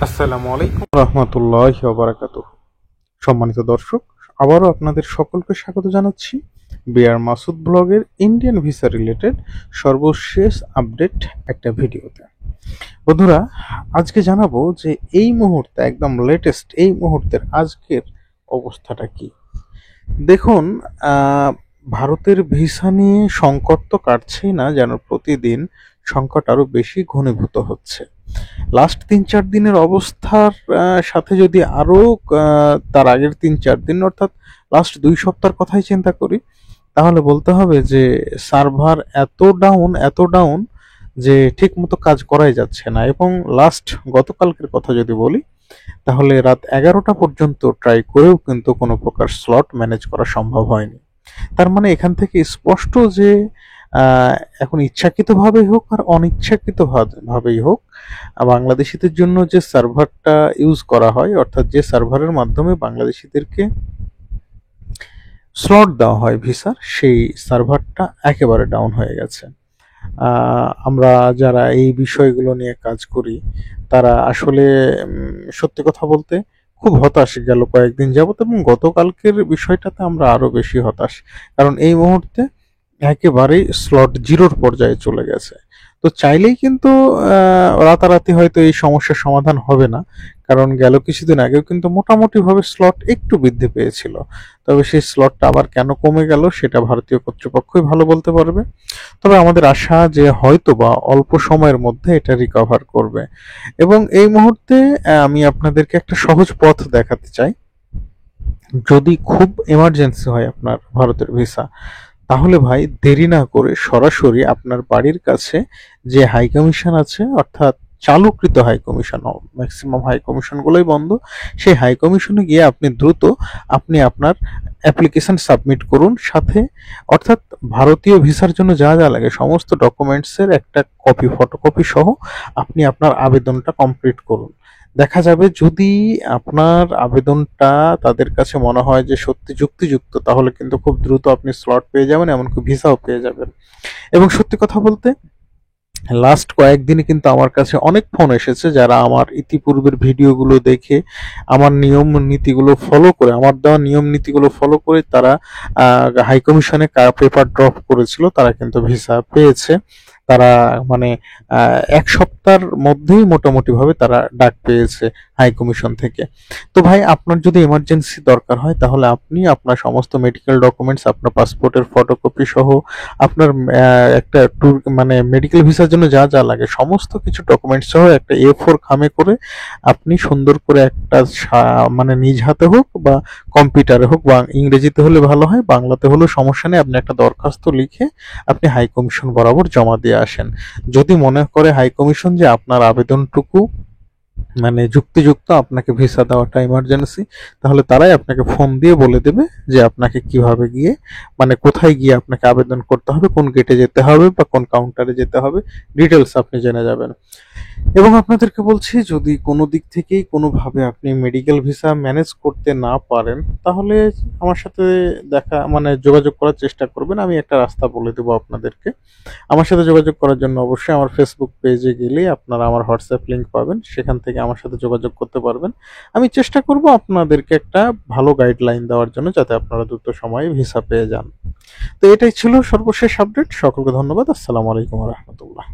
আসসালামু আলাইকুম রহমতুল্লাহি ওয়া বারাকাতুহু। সম্মানিত দর্শক, আবারও আপনাদের সকলকে স্বাগত জানাচ্ছি বিআর মাসুদ ব্লগের ইন্ডিয়ান ভিসা রিলেটেড সর্বশেষ আপডেট একটা ভিডিওতে। বন্ধুরা, আজকে জানাবো যে এই মুহূর্তে একদম লেটেস্ট এই মুহূর্তের আজকের অবস্থাটা কি। দেখুন, ভারতের ভিসা নিয়ে সংকট তো কাটছেই না, যেন প্রতিদিন সংকট আরো বেশি ঘনীভূত হচ্ছে। লাস্ট ৩-৪ দিনের অবস্থার সাথে যদি আরো তার আগের ৩-৪ দিন অর্থাৎ লাস্ট ২ সপ্তাহের কথাই চিন্তা করি, তাহলে বলতে হবে যে সার্ভার এত ডাউন যে ঠিক মতো কাজ করাই যাচ্ছে না। এবং লাস্ট গতকালকের কথা যদি বলি, তাহলে রাত ১১টা পর্যন্ত ট্রাই করেও কিন্তু কোনো প্রকার স্লট ম্যানেজ করা সম্ভব হয়নি। তার মানে এখান থেকে স্পষ্ট যে এখন ইচ্ছাকৃতভাবেই হোক আর অনিচ্ছাকৃতভাবেই হোক, বাংলাদেশিদের জন্য যে সার্ভারটা ইউজ করা হয়, অর্থাৎ যে সার্ভারের মাধ্যমে বাংলাদেশিদেরকে স্লট দেওয়া হয় ভিসার, সেই সার্ভারটা একেবারে ডাউন হয়ে গেছে। আমরা যারা এই বিষয়গুলো নিয়ে কাজ করি, তারা আসলে সত্যি কথা বলতে খুব হতাশ গেল কয়েকদিন যাবত, এবং গতকালকের বিষয়টাতে আমরা আরো বেশি হতাশ। কারণ এই মুহূর্তে একেবারেই স্লট জিরোর পর্যায়ে চলে গেছে। তো চাইলেই কিন্তু রাতারাতি হয়তো এই সমস্যার সমাধান হবে না, কারণ গেল কিছুদিন আগেও কিন্তু মোটামুটি ভাবে স্লট একটু বৃদ্ধি পেয়েছিল। তবে সেই স্লটটা আবার কেন কমে গেল সেটা ভারতীয় কর্তৃপক্ষই ভালো বলতে পারবে। তবে আমাদের আশা যে হয়তো বা অল্প সময়ের মধ্যে এটা রিকভার করবে। এবং এই মুহূর্তে আমি আপনাদেরকে একটা সহজ পথ দেখাতে চাই। যদি খুব এমার্জেন্সি হয় আপনার ভারতের ভিসা, তাহলে ভাই দেরি না করে সরাসরি আপনার বাড়ির কাছে যে হাই কমিশন আছে, অর্থাৎ চালুকৃত হাই কমিশন, ম্যাক্সিমাম হাই কমিশনগুলোই বন্ধ, সেই হাই কমিশনে গিয়ে আপনি দ্রুত আপনার অ্যাপ্লিকেশন সাবমিট করুন। সাথে অর্থাৎ ভারতীয় ভিসার জন্য যা যা লাগে সমস্ত ডকুমেন্টসের একটা কপি, ফটোকপি সহ আপনি আপনার আবেদনটা কমপ্লিট করুন। দেখা যাবে যদি আপনার আবেদনটা তাদের কাছে মনে হয় যে সত্যি যুক্তিযুক্ত, তাহলে কিন্তু খুব দ্রুত আপনি স্লট পেয়ে যাবেন, এমনকি ভিসাও পেয়ে যাবেন। এবং সত্যি কথা বলতে লাস্ট কয়েকদিনে কিন্তু আমার কাছে অনেক ফোন এসেছে যারা আমার ইতিপূর্বের ভিডিওগুলো দেখে, আমার নিয়ম নীতিগুলো ফলো করে, আমার দেওয়া নিয়ম নীতিগুলো ফলো করে তারা হাই কমিশনে পেপার ড্রপ করেছিল, তারা কিন্তু ভিসা পেয়েছে। তারা মানে ১ সপ্তাহের মধ্যেই মোটামুটি ভাবে তারা ডাক পেয়েছে হাই কমিশন থেকে। তো ভাই, আপনার যদি এমার্জেন্সি দরকার হয়, তাহলে আপনি আপনার সমস্ত মেডিকেল ডকুমেন্টস, আপনার পাসপোর্টের ফটোকপি সহ, আপনার একটা ট্যুর মানে মেডিকেল ভিসার জন্য যা যা লাগে সমস্ত কিছু ডকুমেন্টস সহ একটা A4 খামে করে আপনি সুন্দর করে একটা মানে নিজ হাতে হোক বা কম্পিউটারে হোক, বা ইংরেজিতে হলে ভালো হয়, বাংলাতে হলেও সমস্যা নেই, আপনি একটা দরখাস্ত লিখে আপনি হাই কমিশন বরাবর জমা দিয়ে আসেন। যদি মনে করে হাই কমিশন যে আপনার আবেদনটুকু মানে যুক্তিযুক্ত, আপনাকে ভিসা দেওয়াটা ইমার্জেন্সি, তাহলে তারাই আপনাকে ফোন দিয়ে বলে দেবে যে আপনাকে কিভাবে গিয়ে, মানে কোথায় গিয়ে আপনাকে আবেদন করতে হবে, কোন গেটে যেতে হবে বা কোন কাউন্টারে যেতে হবে, ডিটেলস আপনি জেনে যাবেন। এবং আপনাদেরকে বলছি, যদি কোনো দিক থেকেই কোনোভাবে আপনি মেডিকেল ভিসা ম্যানেজ করতে না পারেন, তাহলে আমার সাথে যোগাযোগ করার চেষ্টা করবেন। আমি একটা রাস্তা বলে দেবো আপনাদেরকে। আমার সাথে যোগাযোগ করার জন্য অবশ্যই আমার ফেসবুক পেজে গেলে আপনারা আমার হোয়াটসঅ্যাপ লিংক পাবেন, সেখান থেকে আমার সাথে যোগাযোগ করতে পারবেন। আমি চেষ্টা করব আপনাদেরকে একটা ভালো গাইডলাইন দেওয়ার জন্য, যাতে আপনারা দ্রুত সময়ে ভিসা পেয়ে যান। তো এটাই ছিল সর্বশেষ আপডেট। সকলকে ধন্যবাদ। আসসালামু আলাইকুম রহমতুল্লাহ।